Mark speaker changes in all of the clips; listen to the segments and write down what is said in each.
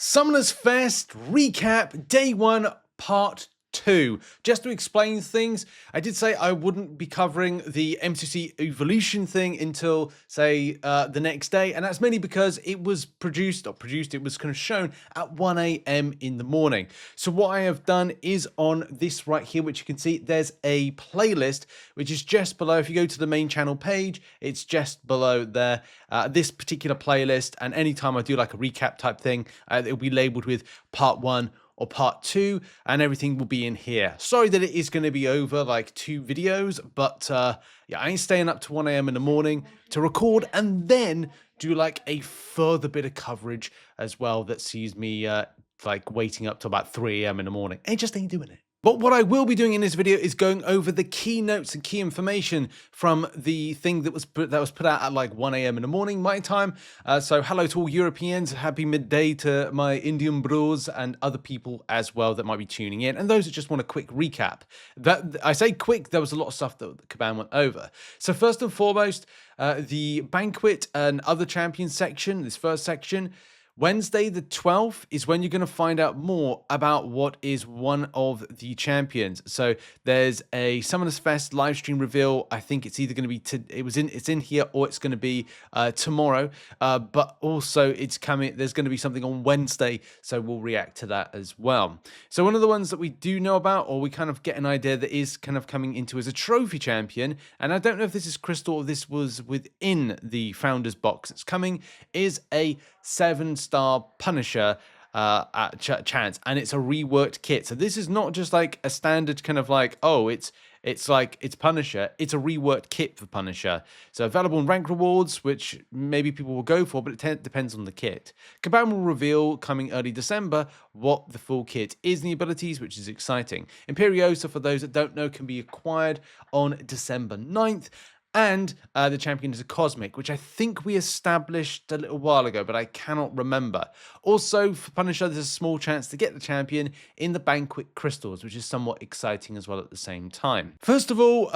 Speaker 1: Summoners Fest recap day 1 part 2. Just to explain things, I did say I wouldn't be covering the MCOC evolution thing until say the next day, and that's mainly because it was it was kind of shown at 1 a.m. in the morning. So what I have done is on this right here, which you can see, there's a playlist which is just below. If you go to the main channel page, it's just below there. This particular playlist, and anytime I do like a recap type thing, it'll be labeled with part 1 or part 2, and everything will be in here. Sorry that it is going to be over like 2 videos, but yeah, I ain't staying up to 1 a.m. in the morning to record and then do like a further bit of coverage as well that sees me like waiting up to about 3 a.m. in the morning. I just ain't doing it. But what I will be doing in this video is going over the key notes and key information from the thing that was put out at like 1 a.m. in the morning, my time. So hello to all Europeans, happy midday to my Indian bros and other people as well that might be tuning in, and those that just want a quick recap. That I say quick, there was a lot of stuff that Kabam went over. So first and foremost, the Banquet and other champions section, this first section, Wednesday the 12th is when you're going to find out more about what is one of the champions. So there's a Summoners Fest live stream reveal. I think it's either going to be it's in here, or it's going to be tomorrow. But also it's coming. There's going to be something on Wednesday, so we'll react to that as well. So one of the ones that we do know about, or we kind of get an idea that is kind of coming into, as a trophy champion, and I don't know if this is Crystal or this was within the founders box. It's coming, is a 7-star Punisher chance, and it's a reworked kit. So this is not just like a standard kind of like, oh, it's Punisher. It's a reworked kit for Punisher. So available in rank rewards, which maybe people will go for, but it depends on the kit. Kabam will reveal coming early December what the full kit is and the abilities, which is exciting. Imperiosa, for those that don't know, can be acquired on December 9th. And the champion is a cosmic, which I think we established a little while ago, but I cannot remember. Also, for Punisher, there's a small chance to get the champion in the Banquet Crystals, which is somewhat exciting as well at the same time. First of all,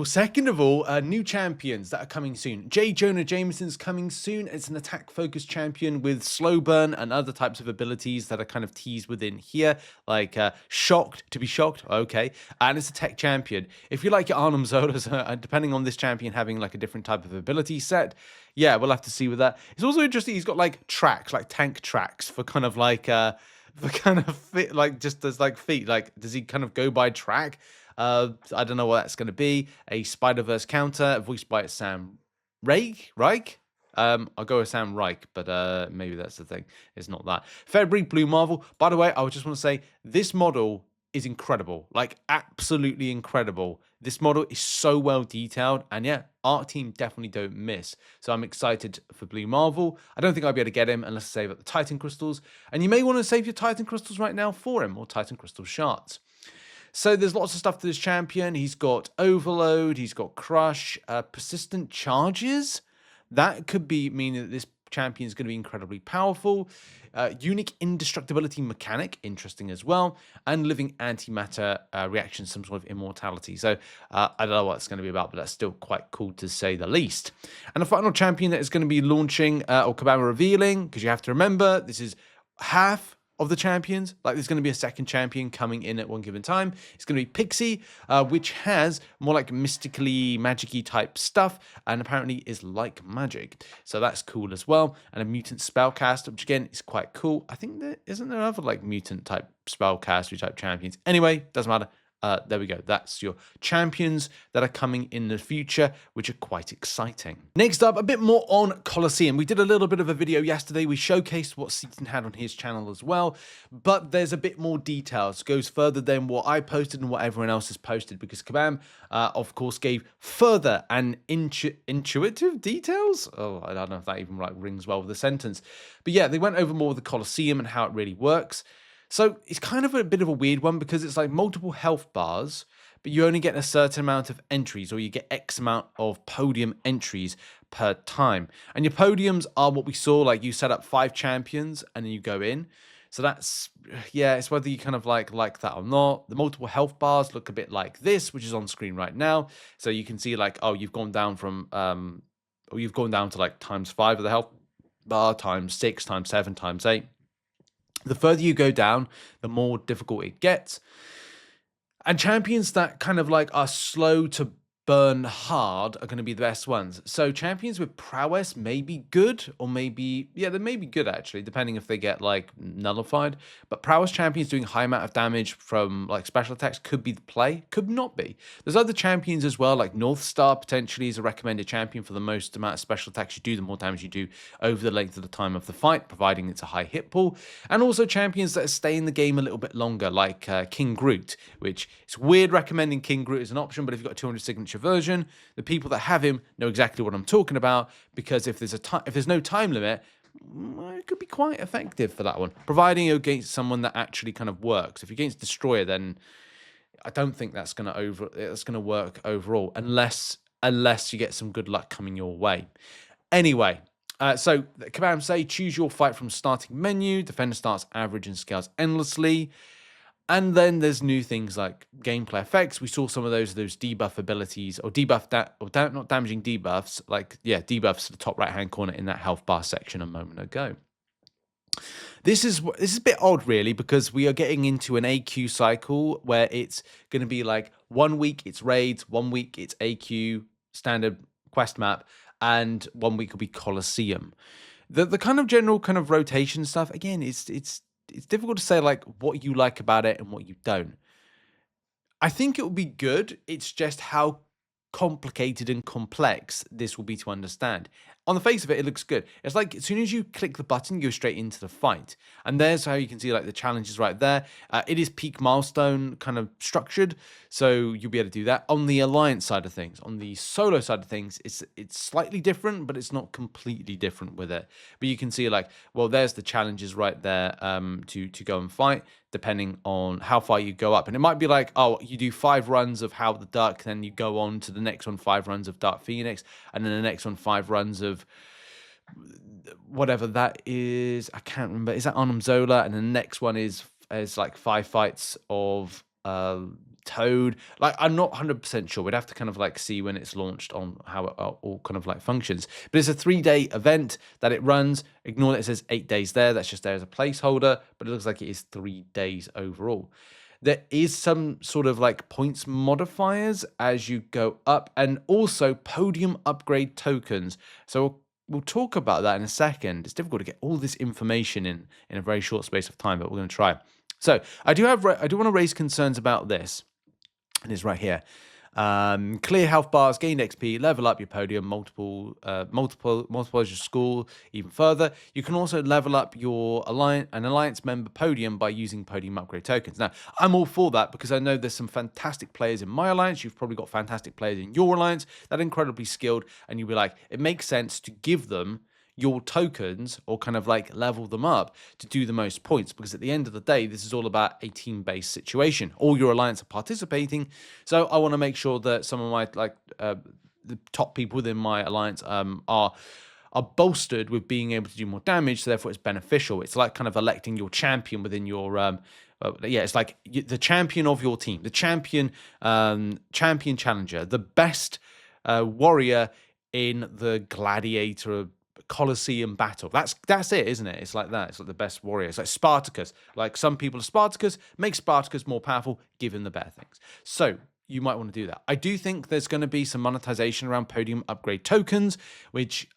Speaker 1: second of all, new champions that are coming soon. Jonah Jameson's coming soon. It's an attack-focused champion with slow burn and other types of abilities that are kind of teased within here, like shocked, to be shocked, okay. And it's a tech champion. If you like your Arnhem Zolas, depending on this champion having like a different type of ability set, yeah, we'll have to see with that. It's also interesting, he's got like tracks, like tank tracks for kind of like for kind of fit, like just as like feet, like does he kind of go by track? I don't know what that's going to be. A Spider-Verse counter voiced by Sam Reich. I'll go with Sam Reich, but maybe that's the thing. It's not that. February Blue Marvel. By the way, I just want to say this model is incredible, like absolutely incredible. This model is so well detailed, and yeah, art team definitely don't miss. So I'm excited for Blue Marvel. I don't think I'll be able to get him unless I save up the Titan Crystals, and you may want to save your Titan Crystals right now for him, or Titan Crystal Shards. So there's lots of stuff to this champion. He's got Overload, he's got Crush, Persistent Charges. That could be meaning that this champion is going to be incredibly powerful. Unique indestructibility mechanic, interesting as well, and living antimatter reaction, some sort of immortality. So I don't know what it's going to be about, but that's still quite cool to say the least. And the final champion that is going to be launching, or Kabam revealing, because you have to remember, this is half of the champions. Like there's going to be a second champion coming in at one given time. It's going to be Pixie, which has more like mystically magic-y type stuff, and apparently is like magic. So that's cool as well. And a mutant spellcaster, which again is quite cool. I think there isn't there other like mutant type spellcaster type champions. Anyway, doesn't matter. There we go. That's your champions that are coming in the future, which are quite exciting. Next up, a bit more on Coliseum. We did a little bit of a video yesterday. We showcased what Seaton had on his channel as well, but there's a bit more details. It goes further than what I posted and what everyone else has posted, because Kabam, of course, gave further and intuitive details. Oh, I don't know if that even like rings well with the sentence. But yeah, they went over more of the Coliseum and how it really works. So it's kind of a bit of a weird one, because it's like multiple health bars, but you only get a certain amount of entries, or you get X amount of podium entries per time. And your podiums are what we saw, like you set up 5 champions and then you go in. So that's, yeah, it's whether you kind of like that or not. The multiple health bars look a bit like this, which is on screen right now. So you can see like, oh, you've gone down from, or you've gone down to like ×5 of the health bar, ×6, ×7, ×8. The further you go down, the more difficult it gets. And champions that kind of like are slow to burn hard are going to be the best ones. So champions with prowess may be good, or maybe, yeah, they may be good actually, depending if they get like nullified. But prowess champions doing high amount of damage from like special attacks could be the play, could not be. There's other champions as well, like North Star potentially is a recommended champion for the most amount of special attacks you do, the more damage you do over the length of the time of the fight, providing it's a high hit pool. And also champions that stay in the game a little bit longer, like King Groot, which it's weird recommending King Groot as an option, but if you've got a 200 signature version, the people that have him know exactly what I'm talking about, because if there's no time limit, it could be quite effective for that one, providing you're against someone that actually kind of works. If you're against Destroyer, then I don't think that's going to work overall, unless you get some good luck coming your way. Anyway, so Kabam say choose your fight from starting menu. Defender starts average and scales endlessly. And then there's new things like gameplay effects. We saw some of those debuff abilities, or not damaging debuffs, debuffs to the top right hand corner in that health bar section a moment ago. This is a bit odd, really, because we are getting into an AQ cycle where it's going to be like 1 week it's raids, 1 week it's AQ standard quest map, and 1 week will be Coliseum. The kind of general kind of rotation stuff, again, it's difficult to say like what you like about it and what you don't. I think it will be good. It's just how complicated and complex this will be to understand. On the face of it, it looks good. It's like as soon as you click the button, you go straight into the fight. And there's how you can see like the challenges right there. It is peak milestone kind of structured, so you'll be able to do that. On the alliance side of things, on the solo side of things, it's slightly different, but it's not completely different with it. But you can see like, well, there's the challenges right there to go and fight, depending on how far you go up. And it might be like, oh, you do 5 runs of How the Duck, then you go on to the next one, 5 runs of Dark Phoenix, and then the next one, 5 runs of whatever that is. I can't remember. Is that Arnhem Zola? And the next one is like 5 fights of Toad. Like, I'm not 100% sure. We'd have to kind of like see when it's launched on how it all kind of like functions. But it's a 3-day event that it runs. Ignore that it says 8 days there. That's just there as a placeholder, but it looks like it is 3 days overall. There is some sort of like points modifiers as you go up, and also podium upgrade tokens. So we'll talk about that in a second. It's difficult to get all this information in a very short space of time, but we're going to try. So I do want to raise concerns about this. And it's right here. Clear health bars, gain XP, level up your podium, multiples your score even further. You can also level up your alliance member podium by using podium upgrade tokens. Now, I'm all for that because I know there's some fantastic players in my alliance. You've probably got fantastic players in your alliance that are incredibly skilled, and you'll be like, it makes sense to give them your tokens or kind of like level them up to do the most points, because at the end of the day, this is all about a team-based situation. All your alliance are participating, so I want to make sure that some of my the top people within my alliance are bolstered with being able to do more damage, so therefore it's beneficial. It's like kind of electing your champion within your it's like the champion of your team, the champion challenger, the best warrior in the gladiator Coliseum battle. That's it, isn't it? It's like that. It's like the best warrior. It's like Spartacus. Like, some people are Spartacus, make Spartacus more powerful, give him the better things. So you might want to do that. I do think there's going to be some monetization around podium upgrade tokens, which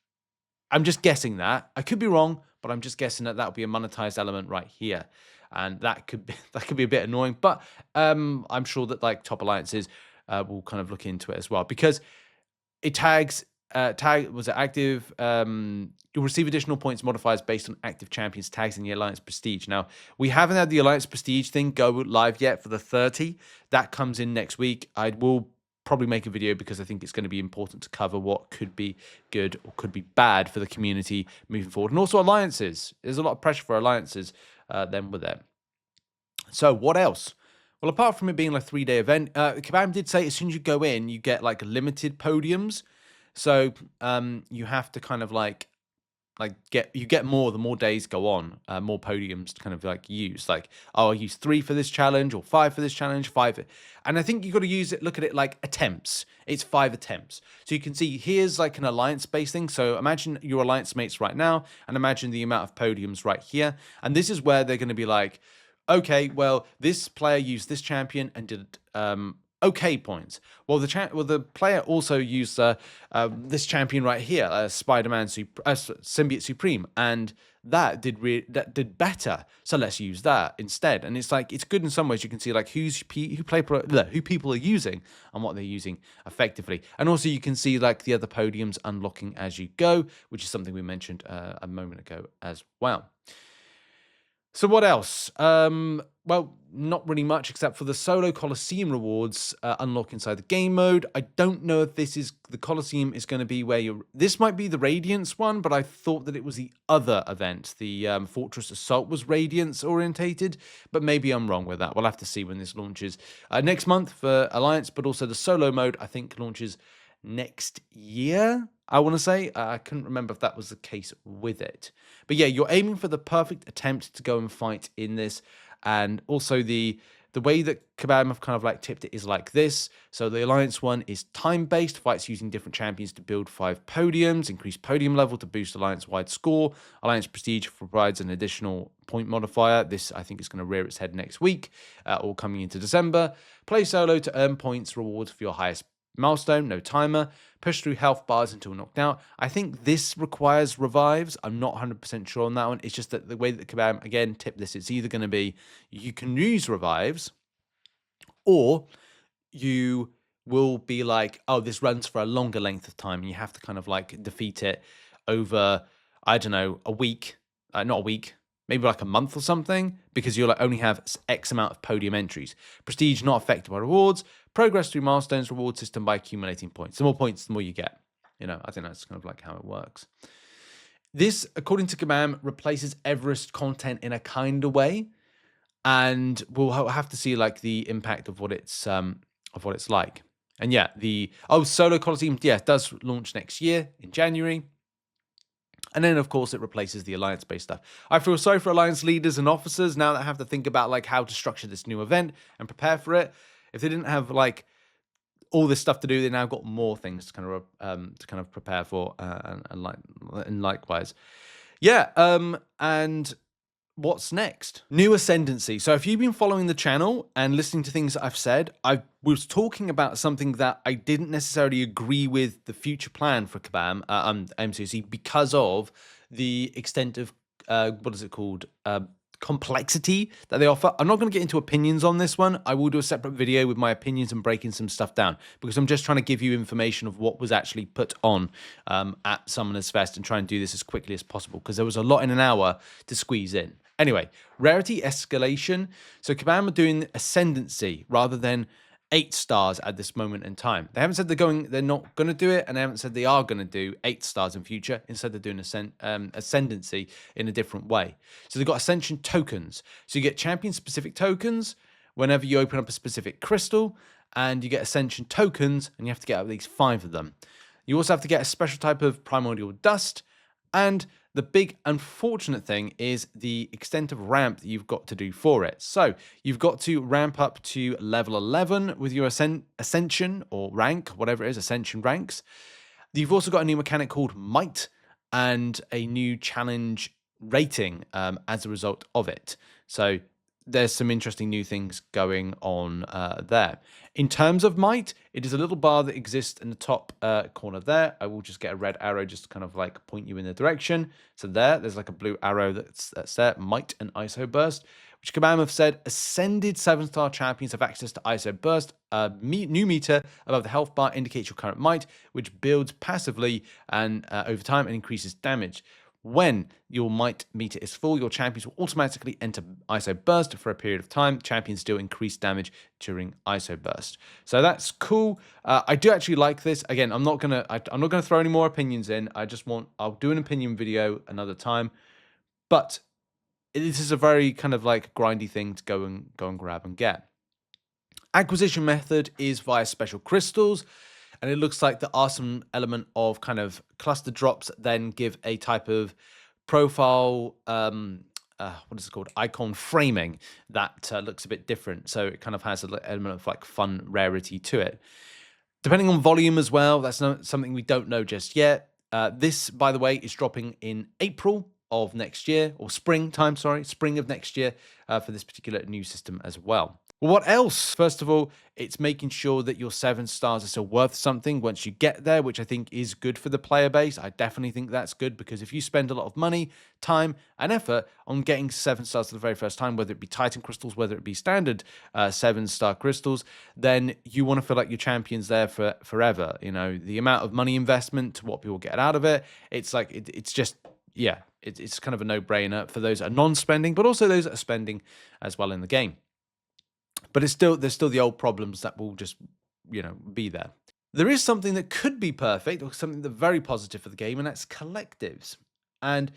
Speaker 1: I'm just guessing that. I could be wrong, but I'm just guessing that that'll be a monetized element right here. And that could be a bit annoying, but I'm sure that like top alliances will kind of look into it as well, because it tags active. You'll receive additional points modifiers based on active champions tags in the Alliance Prestige. Now, we haven't had the Alliance Prestige thing go live yet for the 30. That comes in next week. I will probably make a video because I think it's going to be important to cover what could be good or could be bad for the community moving forward. And also alliances. There's a lot of pressure for alliances then with it. So what else? Well, apart from it being like a 3-day event, Kabam did say as soon as you go in, you get like limited podiums. So you have to kind of like you get more the more days go on, more podiums to kind of like use. Like, oh, I'll use 3 for this challenge or 5 for this challenge, 5. And I think you got to use it, look at it like attempts. It's 5 attempts. So you can see here's like an alliance-based thing. So imagine your alliance mates right now and imagine the amount of podiums right here. And this is where they're going to be like, okay, well, this player used this champion and did okay points. Well, the player also used this champion right here, Spider-Man, Symbiote Supreme, and that did better. So let's use that instead. And it's like, it's good in some ways. You can see like who people are using and what they're using effectively. And also you can see like the other podiums unlocking as you go, which is something we mentioned a moment ago as well. So what else? Well, not really much except for the solo Coliseum rewards unlock inside the game mode. I don't know if the Coliseum is going to be where this might be the Radiance one, but I thought that it was the other event. The Fortress Assault was Radiance orientated, but maybe I'm wrong with that. We'll have to see when this launches next month for Alliance, but also the solo mode I think launches next year, I want to say. I couldn't remember if that was the case with it. But yeah, you're aiming for the perfect attempt to go and fight in this. And also the way that Kabam have kind of like tipped it is like this. So the Alliance one is time-based, fights using different champions to build 5 podiums, increase podium level to boost Alliance-wide score. Alliance Prestige provides an additional point modifier. This, I think, is going to rear its head next week, or coming into December. Play solo to earn points, rewards for your highest milestone, no timer. Push through health bars until knocked out. I think this requires revives. I'm not 100% sure on that one. It's just that the way that Kabam, again, tip this, it's either going to be you can use revives or you will be like, oh, this runs for a longer length of time and you have to kind of like defeat it over, I don't know, a week, not a week, maybe like a month or something, because you'll only have X amount of podium entries. Prestige not affected by rewards. Progress through milestones reward system by accumulating points. The more points, the more you get. You know, I think that's kind of like how it works. This, according to Kabam, replaces Everest content in a kind of way, and we'll have to see like the impact of what it's like. And yeah, solo Coliseum, yeah, does launch next year in January. And then, of course, it replaces the Alliance-based stuff. I feel sorry for Alliance leaders and officers now that I have to think about like how to structure this new event and prepare for it. If they didn't have like all this stuff to do, they now got more things to kind of prepare for, and likewise, yeah. And what's next? New Ascendancy. So if you've been following the channel and listening to things that I've said, I was talking about something that I didn't necessarily agree with the future plan for Kabam, MCOC, because of the extent of what is it called? Complexity that they offer. I'm not going to get into opinions on this one. I will do a separate video with my opinions and breaking some stuff down, because I'm just trying to give you information of what was actually put on at Summoners Fest and try and do this as quickly as possible, because there was a lot in an hour to squeeze in. Anyway, rarity escalation. So Kabam are doing Ascendancy rather than 8 stars at this moment in time. They haven't said they're not going to do it, and they haven't said they are going to do 8 stars in future. Instead, they're doing Ascendancy in a different way. So they've got Ascension tokens. So you get champion-specific tokens whenever you open up a specific crystal, and you get Ascension tokens, and you have to get at least 5 of them. You also have to get a special type of primordial dust, and the big unfortunate thing is the extent of ramp that you've got to do for it. So you've got to ramp up to level 11 with your Ascension or rank, whatever it is, Ascension ranks. You've also got a new mechanic called Might and a new challenge rating as a result of it. So there's some interesting new things going on there. In terms of Might, it is a little bar that exists in the top corner there. I will just get a red arrow just to kind of like point you in the direction. So there's like a blue arrow that's there, Might and ISO Burst, which Kabam have said ascended 7-star champions have access to ISO Burst. New meter above the health bar indicates your current Might, which builds passively and over time and increases damage. When your Might meter is full, your champions will automatically enter ISO Burst for a period of time. Champions still increase damage during ISO Burst. So that's cool. I do actually like this. Again, I'm not gonna throw any more opinions in. I'll do an opinion video another time. But this is a very kind of like grindy thing to go and grab and get. Acquisition method is via special crystals. And it looks like there are some element of kind of cluster drops that then give a type of profile, what is it called? Icon framing that looks a bit different. So it kind of has an element of like fun rarity to it. Depending on volume as well, that's not something we don't know just yet. This, by the way, is dropping in April of next year, or spring of next year for this particular new system as well. Well, what else? First of all, it's making sure that your 7 stars are still worth something once you get there, which I think is good for the player base. I definitely think that's good, because if you spend a lot of money, time, and effort on getting 7 stars for the very first time, whether it be Titan crystals, whether it be standard 7-star crystals, then you want to feel like your champion's there for forever. You know, the amount of money investment to what people get out of it, it's like, it's just, yeah, it's kind of a no-brainer for those that are non-spending, but also those that are spending as well in the game. But there's still the old problems that will just, be there. There is something that could be perfect, or something that's very positive for the game, and that's collectives. And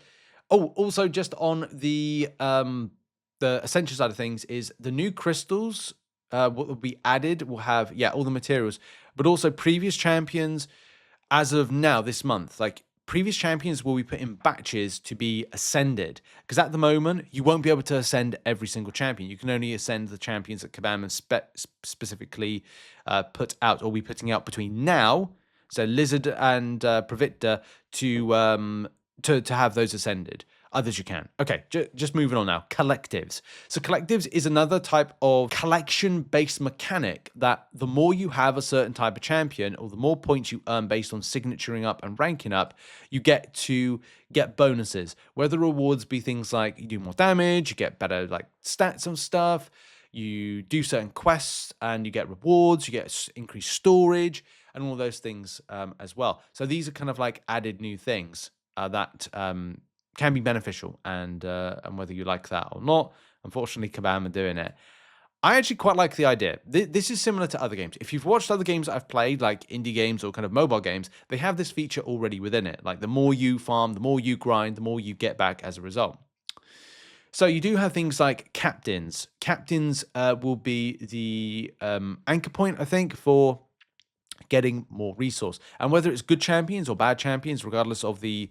Speaker 1: also just on the essential side of things, is the new crystals. What will be added will have all the materials, but also previous champions. As of now, this month, like, previous champions will be put in batches to be ascended, because at the moment you won't be able to ascend every single champion. You can only ascend the champions that Kabam has specifically put out, or be putting out between now, so Lizard and Pravicta, to have those ascended. Others you can. Okay, just moving on now. Collectives. So collectives is another type of collection-based mechanic that the more you have a certain type of champion, or the more points you earn based on signaturing up and ranking up, you get to get bonuses. Whether rewards be things like you do more damage, you get better like stats and stuff, you do certain quests and you get rewards, you get increased storage, and all those things as well. So these are kind of like added new things that can be beneficial, and whether you like that or not, unfortunately, Kabam are doing it. I actually quite like the idea. This is similar to other games. If you've watched other games I've played, like indie games or kind of mobile games, they have this feature already within it. Like, the more you farm, the more you grind, the more you get back as a result. So you do have things like captains. Captains will be the anchor point, I think, for getting more resource. And whether it's good champions or bad champions, regardless of I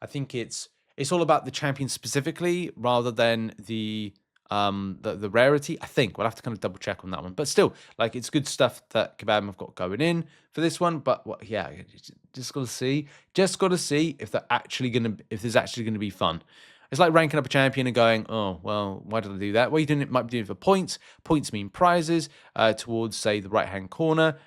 Speaker 1: think it's all about the champion specifically, rather than the rarity. I think we'll have to kind of double check on that one, but still, like, it's good stuff that Kabam have got going in for this one. But just got to see if there's actually gonna be fun. It's like ranking up a champion and going, oh, well, why did I do that? Well, you didn't. Might be doing it for points. Points mean prizes towards, say, the right-hand corner,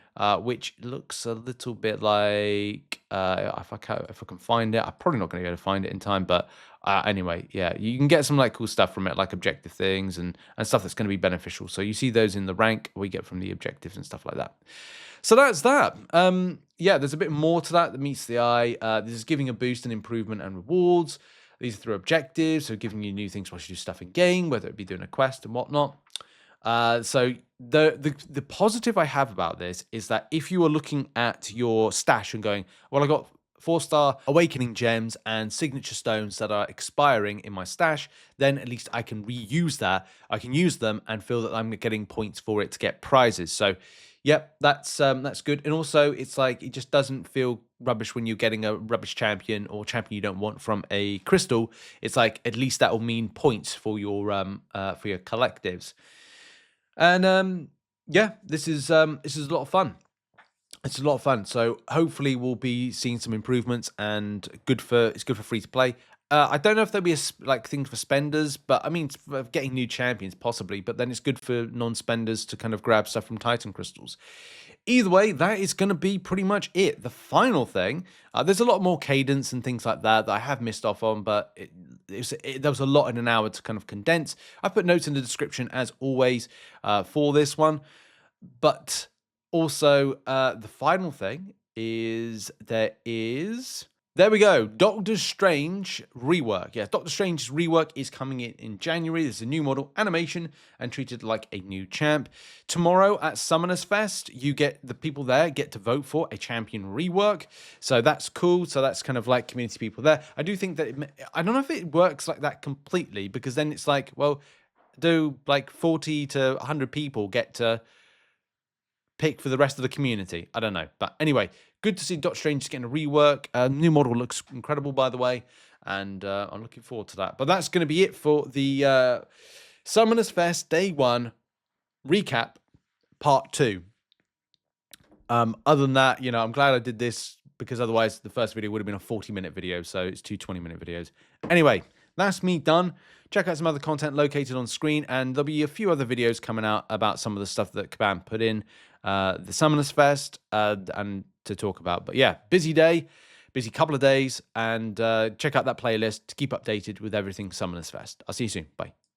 Speaker 1: which looks a little bit like, if I can find it, I'm probably not going to be able to find it in time, but anyway, yeah, you can get some like cool stuff from it, like objective things and stuff that's going to be beneficial. So you see those in the rank we get from the objectives and stuff like that. So that's that. There's a bit more to that meets the eye. This is giving a boost and improvement and rewards. These are through objectives, so giving you new things while you do stuff in game, whether it be doing a quest and whatnot. So the positive I have about this is that if you are looking at your stash and going, well, I got 4-star awakening gems and signature stones that are expiring in my stash, then at least I can reuse that. I can use them and feel that I'm getting points for it to get prizes. So yep, that's good. And also, it's like, it just doesn't feel rubbish when you're getting a rubbish champion or champion you don't want from a crystal. It's like, at least that will mean points for your collectives. And this is a lot of fun. It's a lot of fun. So hopefully we'll be seeing some improvements, and it's good for free to play. I don't know if there'll be things for spenders, but I mean, for getting new champions possibly, but then it's good for non-spenders to kind of grab stuff from Titan crystals. Either way, that is going to be pretty much it. The final thing, there's a lot more cadence and things like that I have missed off on, but there was a lot in an hour to kind of condense. I put notes in the description as always for this one, but also the final thing is there we go. Doctor Strange Rework. Yeah, Doctor Strange's Rework is coming in January. There's a new model, animation, and treated like a new champ. Tomorrow at Summoners Fest, the people there get to vote for a champion rework. So that's cool. So that's kind of like community people there. I do think that I don't know if it works like that completely, because then it's like, well, do like 40 to 100 people get to pick for the rest of the community. I don't know. But anyway, good to see Doctor Strange is getting a rework. New model looks incredible, by the way. And I'm looking forward to that. But that's going to be it for the Summoners Fest Day 1 recap part 2. Other than that, you know, I'm glad I did this because otherwise the first video would have been a 40-minute video. So it's 2 20-minute videos. Anyway, that's me done. Check out some other content located on screen, and there'll be a few other videos coming out about some of the stuff that Kabam put in the Summoners Fest and to talk about. But yeah, busy day, busy couple of days, and check out that playlist to keep updated with everything Summoners Fest. I'll see you soon. Bye.